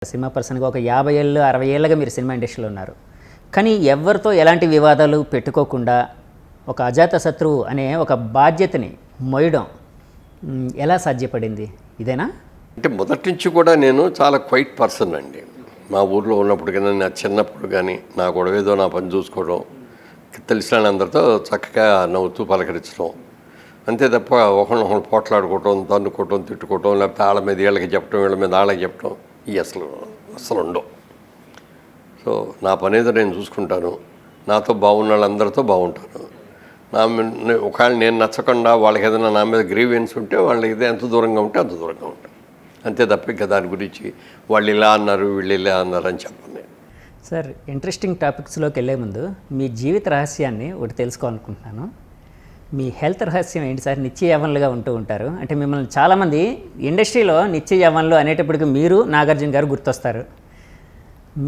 Cinema పర్సన్‌గా ఒక 50 ఏళ్ళు, 60 ఏళ్ళుగా మీరు సినిమా ఇండస్ట్రీలో ఉన్నారు. కానీ ఎవరితో ఎలాంటి వివాదాలు పెట్టుకోకుండా ఒక అజాతశత్రువు అనే ఒక బాధ్యతని మోయడం ఎలా సాధ్యపడింది? ఇదేనా? అంటే మొదటి నుంచి కూడా నేను చాలా క్వైట్ పర్సన్ అండి. మా ఊర్లో ఉన్నప్పుడు కానీ, నా చిన్నప్పుడు కానీ, నా గొడవేదో నా పని చూసుకోవడం, తెలిసిన అందరితో చక్కగా నవ్వుతూ పలకరించడం, అంతే తప్ప ఒకళ్ళొకళ్ళు పోట్లాడుకోవటం, తన్నుకోవటం, తిట్టుకోవటం, లేకపోతే వాళ్ళ మీద వీళ్ళకి చెప్పడం, వీళ్ళ మీద వాళ్ళకి చెప్పడం ఇవి అసలు ఉండవు. సో నా పని ఏదో నేను చూసుకుంటాను, నాతో బాగున్న వాళ్ళందరితో బాగుంటాను. ఒకవేళ నేను నచ్చకుండా వాళ్ళకి ఏదైనా నా మీద గ్రీవెన్స్ ఉంటే వాళ్ళకి ఇది ఎంత దూరంగా ఉంటే అంత దూరంగా ఉంటాను, అంతే తప్ప ఇంకా దాని గురించి వాళ్ళు ఇలా అన్నారు వీళ్ళు ఇలా అన్నారు అని చెప్పను నేను. సార్, ఇంట్రెస్టింగ్ టాపిక్స్లోకి వెళ్ళే ముందు మీ జీవిత రహస్యాన్ని ఒకటి తెలుసుకోవాలనుకుంటున్నాను. మీ హెల్త్ రహస్యం ఏంటి సార్? నిత్య యవ్వనులుగా ఉంటూ ఉంటారు, అంటే మిమ్మల్ని చాలామంది ఇండస్ట్రీలో నిత్య యవ్వనులు అనేటప్పటికి మీరు నాగార్జున గారు గుర్తొస్తారు.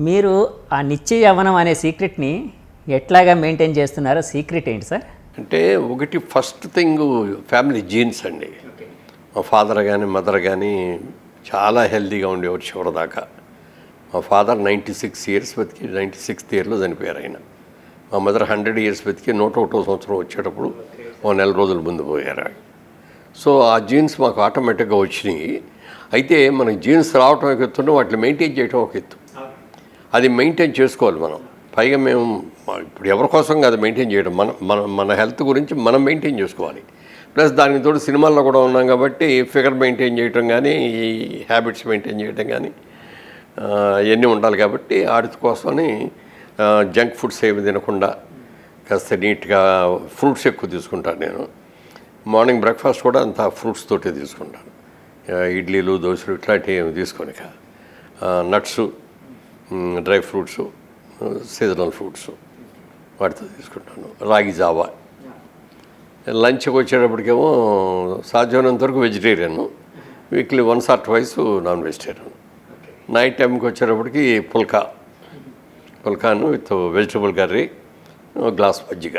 మీరు ఆ నిత్య యవ్వనం అనే సీక్రెట్ని ఎట్లాగా మెయింటైన్ చేస్తున్నారో సీక్రెట్ ఏంటి సార్? అంటే ఒకటి ఫస్ట్ థింగ్ ఫ్యామిలీ జీన్స్ అండి. మా ఫాదర్ కానీ మదర్ కానీ చాలా హెల్తీగా ఉండేవారు చివరిదాకా. మా ఫాదర్ 96 ఇయర్స్ బతికి 96th ఇయర్లో చనిపోయారు ఆయన. మా మదర్ 100 ఇయర్స్ బతికి 101వ సంవత్సరం వచ్చేటప్పుడు ఓ నెల రోజుల ముందు పోయారు. సో ఆ జీన్స్ మాకు ఆటోమేటిక్గా వచ్చినాయి. అయితే మనకి జీన్స్ రావటం ఒక ఎత్తుంటే వాటిని మెయింటైన్ చేయడం ఒక ఎత్తు. అది మెయింటైన్ చేసుకోవాలి మనం. పైగా మేము ఇప్పుడు ఎవరి కోసం కాదు మెయింటైన్ చేయడం, మన హెల్త్ గురించి మనం మెయింటైన్ చేసుకోవాలి. ప్లస్ దానికి తోడు సినిమాల్లో కూడా ఉన్నాం కాబట్టి ఫిగర్ మెయింటైన్ చేయటం కానీ, ఈ హ్యాబిట్స్ మెయింటైన్ చేయటం కానీ ఇవన్నీ ఉండాలి. కాబట్టి వాటి కోసమని జంక్ ఫుడ్స్ ఏమి తినకుండా కాస్త నీట్గా ఫ్రూట్స్ ఎక్కువ తీసుకుంటాను నేను. మార్నింగ్ బ్రేక్ఫాస్ట్ కూడా అంతా ఫ్రూట్స్ తోటే తీసుకుంటాను. ఇడ్లీలు, దోశలు ఇట్లాంటివి ఏమి తీసుకొని, nuts, dry fruits, seasonal fruits వాటితో తీసుకుంటాను. రాగి జావా. లంచ్కి వచ్చేటప్పటికేమో సాధ్యమైనంత వరకు vegetarian, weekly once or twice non vegetarian. Night టైంకి వచ్చేటప్పటికి పుల్కాను విత్ వెజిటబుల్ కర్రీ, గ్లాస్ మజ్జిగ.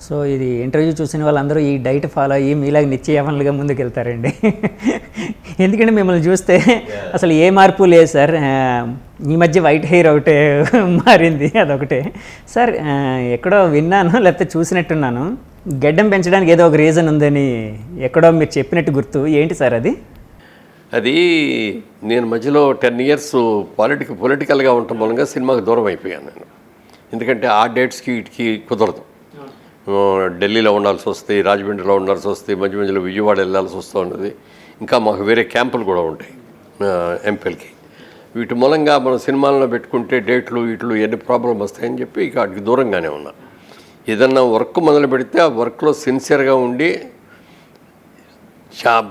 సో ఇది ఇంటర్వ్యూ చూసిన వాళ్ళందరూ ఈ డైట్ ఫాలో అయ్యి మీలాగా నిత్య యవ్వనులుగా ముందుకు వెళ్తారండి. ఎందుకంటే మిమ్మల్ని చూస్తే అసలు ఏ మార్పు లేదు సార్. ఈ మధ్య వైట్ హెయిర్ ఒకటే మారింది, అదొకటే. సార్, ఎక్కడో విన్నాను లేకపోతే చూసినట్టున్నాను, గడ్డం పెంచడానికి ఏదో ఒక రీజన్ ఉందని ఎక్కడో మీరు చెప్పినట్టు గుర్తు. ఏంటి సార్ అది? అది నేను మధ్యలో 10 ఇయర్స్ పొలిటికల్గా ఉండటం మూలంగా సినిమాకి దూరం అయిపోయాను నేను. ఎందుకంటే ఆ డేట్స్కి వీటికి కుదరదు. ఢిల్లీలో ఉండాల్సి వస్తుంది, రాజమండ్రిలో ఉండాల్సి వస్తుంది, మధ్య మధ్యలో విజయవాడ వెళ్ళాల్సి వస్తూ ఉన్నది. ఇంకా మాకు వేరే క్యాంపులు కూడా ఉంటాయి ఎంపీలకి. వీటి మూలంగా మనం సినిమాల్లో పెట్టుకుంటే డేట్లు వీటిలు ఎన్ని ప్రాబ్లం వస్తాయని చెప్పి ఇక వాటికి దూరంగానే ఉన్నా. ఏదన్నా వర్క్ మొదలు పెడితే ఆ వర్క్లో సిన్సియర్గా ఉండి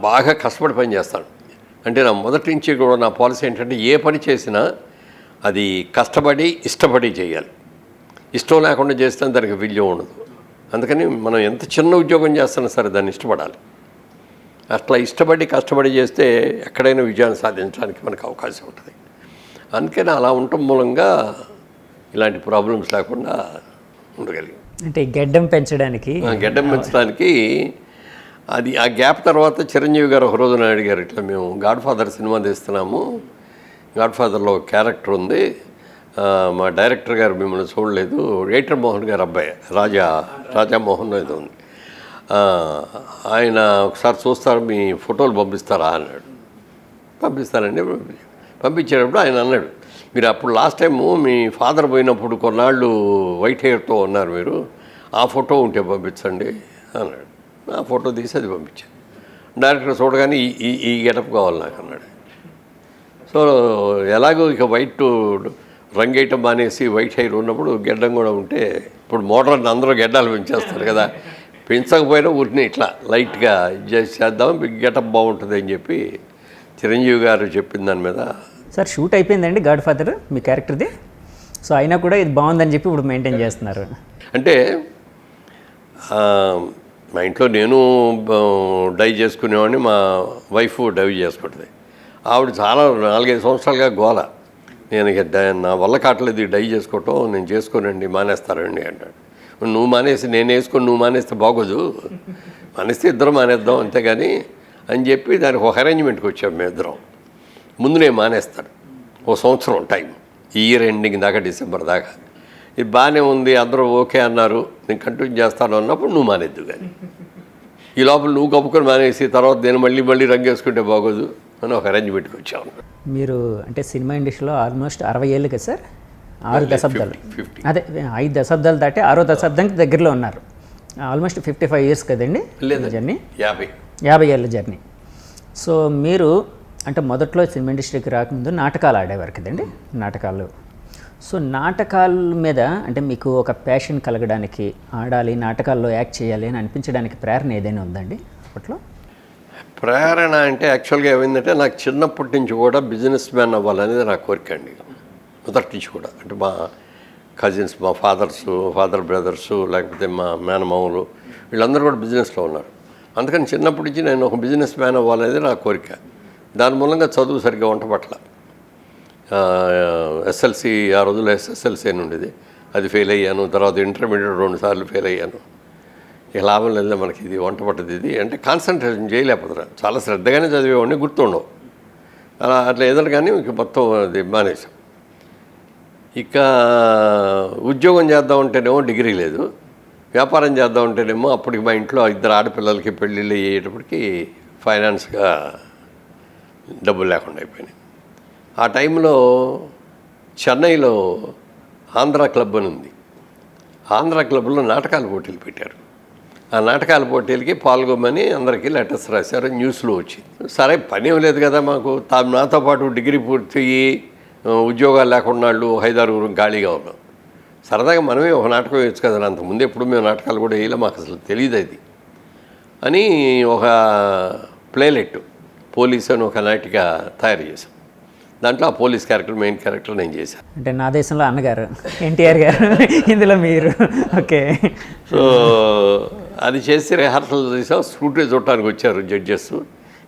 బాగా కష్టపడి పని చేస్తాను. అంటే నా మొదటి నుంచి కూడా నా పాలసీ ఏంటంటే ఏ పని చేసినా అది కష్టపడి ఇష్టపడి చేయాలి. ఇష్టం లేకుండా చేస్తే దానికి విలువ ఉండదు. అందుకని మనం ఎంత చిన్న ఉద్యోగం చేస్తున్నా సరే దాన్ని ఇష్టపడాలి. అట్లా ఇష్టపడి కష్టపడి చేస్తే ఎక్కడైనా విజయాన్ని సాధించడానికి మనకు అవకాశం ఉంటుంది. అందుకని అలా ఉండటం మూలంగా ఇలాంటి ప్రాబ్లమ్స్ లేకుండా ఉండగలిగాం. అంటే గడ్డం పెంచడానికి అది ఆ గ్యాప్ తర్వాత చిరంజీవి గారు ఒక రోజున అడిగారు, ఇట్లా మేము గాడ్ ఫాదర్ సినిమా తీస్తున్నాము, గాడ్ ఫాదర్లో ఒక క్యారెక్టర్ ఉంది, మా డైరెక్టర్ గారు మిమ్మల్ని చూడలేదు, రైటర్ మోహన్ గారు అబ్బాయి రాజామోహన్ ఏదో ఉంది, ఆయన ఒకసారి చూస్తారు, మీ ఫోటోలు పంపిస్తారా అన్నాడు. పంపిస్తానండి. పంపించేటప్పుడు ఆయన అన్నాడు, మీరు అప్పుడు లాస్ట్ టైము మీ ఫాదర్ పోయినప్పుడు కొన్నాళ్ళు వైట్ హెయిర్తో ఉన్నారు మీరు, ఆ ఫోటో ఉంటే పంపించండి అన్నాడు. ఆ ఫోటో తీసి అది పంపించాను. డైరెక్టర్ చూడగానే ఈ గెటప్ కావాలి నాకు అన్నాడు. సో ఎలాగో ఇక వైట్ రంగేయటం మానేసి వైట్ హెయిర్ ఉన్నప్పుడు గెడ్డం కూడా ఉంటే, ఇప్పుడు మోడర్న్ అందరూ గెడ్డాలు పెంచేస్తారు కదా, పెంచకపోయినా ఊరిని ఇట్లా లైట్గా చేద్దాం గెటప్ బాగుంటుంది అని చెప్పి చిరంజీవి గారు చెప్పిన దాని మీద. సార్, షూట్ అయిపోయిందండి గాడ్ ఫాదర్ మీ క్యారెక్టర్ది. సో అయినా కూడా ఇది బాగుందని చెప్పి ఇప్పుడు మెయింటైన్ చేస్తున్నారు. అంటే మా ఇంట్లో నేను డై చేసుకునేవాడిని, మా వైఫ్ డై చేసుకుంటుంది. ఆవిడ చాలా 4-5 సంవత్సరాలుగా గోల, నేను నా వల్ల కావట్లేదు డై చేసుకోవటం, నేను చేసుకోనండి మానేస్తారండి అంటాడు. నువ్వు మానేసి నేను వేసుకొని నువ్వు మానేస్తే బాగోదు, మానేస్తే ఇద్దరం మానేద్దాం అంతేగాని అని చెప్పి దానికి ఒక అరేంజ్మెంట్కి వచ్చాము మేము ఇద్దరం. ముందు నేను మానేస్తాను, ఓ సంవత్సరం టైం, ఈ ఇయర్ ఎండింగ్ దాకా, డిసెంబర్ దాకా. ఇది బాగానే ఉంది, అందరూ ఓకే అన్నారు, నేను కంటిన్యూ చేస్తాను అన్నప్పుడు నువ్వు మానేద్దు కానీ, ఈ లోపల నువ్వు కప్పుకొని మానేసి తర్వాత నేను మళ్ళీ రంగేసుకుంటే బాగోదు అని ఒక అరేంజ్మెంట్కి వచ్చాను. మీరు అంటే సినిమా ఇండస్ట్రీలో ఆల్మోస్ట్ 60 ఏళ్ళు కదా సార్, 6 దశాబ్దాలు. 50. అదే 5 దశాబ్దాలు దాటి 6వ దశాబ్దానికి దగ్గరలో ఉన్నారు. ఆల్మోస్ట్ 55 ఇయర్స్ కదండి జర్నీ, 50 ఏళ్ళ జర్నీ. సో మీరు అంటే మొదట్లో సినిమా ఇండస్ట్రీకి రాకముందు నాటకాలు ఆడేవారు కదండి, నాటకాలు. సో నాటకాల మీద అంటే మీకు ఒక ప్యాషన్ కలగడానికి, ఆడాలి, నాటకాల్లో యాక్ట్ చేయాలి అని అనిపించడానికి ప్రేరణ ఏదైనా ఉందండి అప్పట్లో? ప్రేరణ అంటే యాక్చువల్గా ఏమైందంటే, నాకు చిన్నప్పటి నుంచి కూడా బిజినెస్ మ్యాన్ అవ్వాలనేది నా కోరిక అండి, మొదటి నుంచి కూడా. అంటే మా కజిన్స్, మా ఫాదర్ బ్రదర్సు, లేకపోతే మా మేనమామలు, వీళ్ళందరూ కూడా బిజినెస్లో ఉన్నారు. అందుకని చిన్నప్పటి నుంచి నేను ఒక బిజినెస్ మ్యాన్ అవ్వాలనేది నా కోరిక. దాని మూలంగా చదువు సరిగ్గా వంట పట్ల. ఎస్ఎల్సి, ఆ రోజుల్లో ఎస్ఎస్ఎల్సి అని ఉండేది, అది ఫెయిల్ అయ్యాను. తర్వాత ఇంటర్మీడియట్ 2 సార్లు ఫెయిల్ అయ్యాను. ఇక లాభం లేదు మనకి, ఇది వంట పట్టదు ఇది అంటే కాన్సన్ట్రేషన్ చేయలేకపోతున్నా. చాలా శ్రద్ధగానే చదివేవాడిని, గుర్తుండవు అట్లా ఎదురు, కానీ ఇక మొత్తం అది మానేసాం. ఇక ఉద్యోగం చేద్దామంటేనేమో డిగ్రీ లేదు, వ్యాపారం చేద్దామంటేనేమో అప్పటికి మా ఇంట్లో 2 ఆడపిల్లలకి పెళ్ళిళ్ళు అయ్యేటప్పటికి ఫైనాన్స్గా డబ్బులు లేకుండా అయిపోయినాయి. ఆ టైంలో చెన్నైలో ఆంధ్ర క్లబ్ అని ఉంది. ఆంధ్ర క్లబ్లో నాటకాల పోటీలు పెట్టారు. ఆ నాటకాల పోటీలకి పాల్గొమని అందరికీ లెటర్స్ రాశారు, న్యూస్లో వచ్చింది. సరే పని ఏం లేదు కదా మాకు, నాతో పాటు డిగ్రీ పూర్తి అయ్యి ఉద్యోగాలు లేకుండా వాళ్ళు 5-6 ఖాళీగా ఉన్నాం. సరదాగా మనమే ఒక నాటకం వేయచ్చు కదా, అంతకుముందు ఎప్పుడు మేము నాటకాలు కూడా వేయలే, మాకు అసలు తెలియదు అది అని ఒక ప్లేలెట్ పోలీస్ అని ఒక నాటిక తయారు చేశాం. దాంట్లో ఆ పోలీస్ క్యారెక్టర్, మెయిన్ క్యారెక్టర్ నేను చేశాను. అంటే నా దేశంలో అన్నగారు ఎన్టీఆర్ గారు, ఇందులో మీరు. ఓకే. సో అది చేసి రిహార్సల్ చేసాం. స్కూటీ చూడటానికి వచ్చారు జడ్జెస్.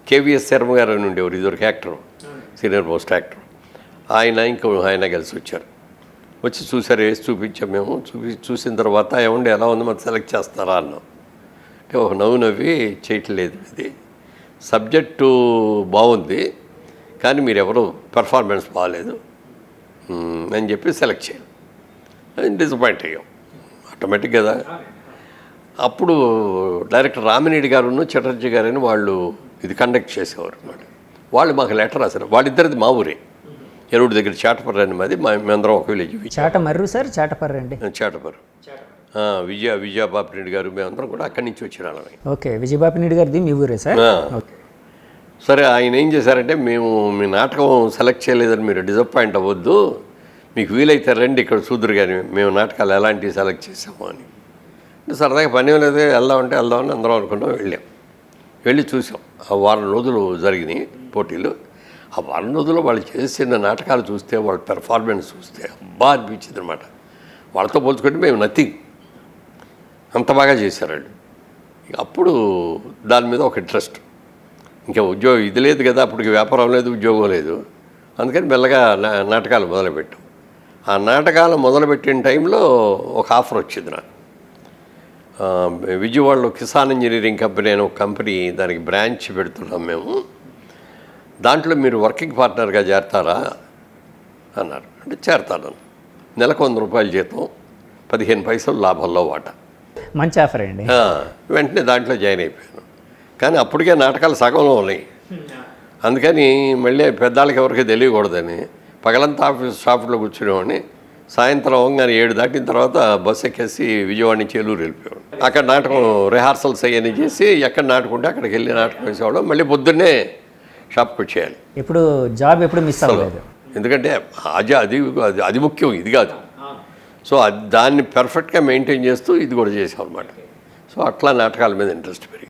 కేవీఎస్ శర్మ గారు అని ఉండేవారు, ఇదివరకు యాక్టర్, సీనియర్ మోస్ట్ యాక్టర్. ఆయన కలిసి వచ్చారు. వచ్చి చూసారు, వేసి చూపించాం మేము. చూసిన తర్వాత ఏమండి ఎలా ఉంది, మరి సెలెక్ట్ చేస్తారా అన్నాం. అంటే ఒక నవ్వి చేయట్లేదు, ఇది సబ్జెక్టు బాగుంది కానీ మీరెవరు పెర్ఫార్మెన్స్ బాగాలేదు అని చెప్పి సెలెక్ట్ చేయాలి. డిసప్పాయింట్ అయ్యాం ఆటోమేటిక్ కదా. అప్పుడు డైరెక్టర్ రామినేడి గారును చటర్జీ గారని వాళ్ళు ఇది కండక్ట్ చేసేవారు అన్నమాట. వాళ్ళు మాకు లెటర్ రాశారు. వాళ్ళిద్దరిది మా ఊరే, ఎరువుడి దగ్గర చాటపర్రు అని మాది. మేమందరం ఒక విలేజ్. చాటమర్రు సార్, చాటపర్రు అండి. చాటపర్రు. విజయబాపిరెడ్డి గారు, మేమందరం కూడా అక్కడి నుంచి వచ్చిన వాళ్ళమే. ఓకే. విజయబాపిరెడ్డి గారిది మీ ఊరే సార్? సరే, ఆయన ఏం చేశారంటే, మేము మీ నాటకం సెలెక్ట్ చేయలేదని మీరు డిసప్పాయింట్ అవ్వద్దు, మీకు వీలైతే రండి ఇక్కడ చూదురు కానీ మేము నాటకాలు ఎలాంటివి సెలెక్ట్ చేసాము అని. సరదాగా పని లేదు, వెళ్దామంటే వెళ్దామని అందరం అనుకున్నాం. వెళ్ళి చూసాం. ఆ వారం రోజులు జరిగినాయి పోటీలు. ఆ వారం రోజుల్లో వాళ్ళు చేసిన నాటకాలు చూస్తే, వాళ్ళ పెర్ఫార్మెన్స్ చూస్తే అబ్బా అనిపించింది అనమాట. వాళ్ళతో పోల్చుకుంటే మేము నథింగ్, అంత బాగా చేశారండి. అప్పుడు దాని మీద ఒక ఇంట్రెస్ట్. ఇంకా ఉద్యోగం ఇది లేదు కదా, అప్పటికి వ్యాపారం లేదు, ఉద్యోగం లేదు. అందుకని మెల్లగా నాటకాలు మొదలుపెట్టాం. ఆ నాటకాలు మొదలుపెట్టిన టైంలో ఒక ఆఫర్ వచ్చింది నాకు. విజయవాడలో కిసాన్ ఇంజనీరింగ్ కంపెనీ అని ఒక కంపెనీ, దానికి బ్రాంచ్ పెడుతున్నాం మేము, దాంట్లో మీరు వర్కింగ్ పార్ట్నర్గా చేరతారా అన్నారు. అంటే చేరతాను. నెలకు 100 రూపాయలు జీతం, 15 పైసలు లాభంలో వాటా. మంచి ఆఫర్ అండి. వెంటనే దాంట్లో జాయిన్ అయిపోయాను. కానీ అప్పటికే నాటకాలు సగంలో ఉన్నాయి. అందుకని మళ్ళీ పెద్దాళ్ళకి ఎవరికి తెలియకూడదని పగలంతా షాపులో కూర్చునేవాడిని. సాయంత్రం అవగానే 7 దాటిన తర్వాత బస్సు ఎక్కేసి విజయవాడ నుంచి ఏలూరు వెళ్ళిపోయాడు. అక్కడ నాటకం రిహార్సల్స్ అయ్యని చేసి ఎక్కడ నాటుకుంటే అక్కడికి వెళ్ళి నాటకం వేసేవాళ్ళం. మళ్ళీ పొద్దున్నే షాప్కి వచ్చేయాలి. ఇప్పుడు జాబ్ ఎప్పుడు మిస్ అవ్వలేదు, ఎందుకంటే అది ముఖ్యం, ఇది కాదు. సో దాన్ని పర్ఫెక్ట్గా మెయింటైన్ చేస్తూ ఇది కూడా చేసాం అనమాట. సో అట్లా నాటకాల మీద ఇంట్రెస్ట్ పెరిగింది.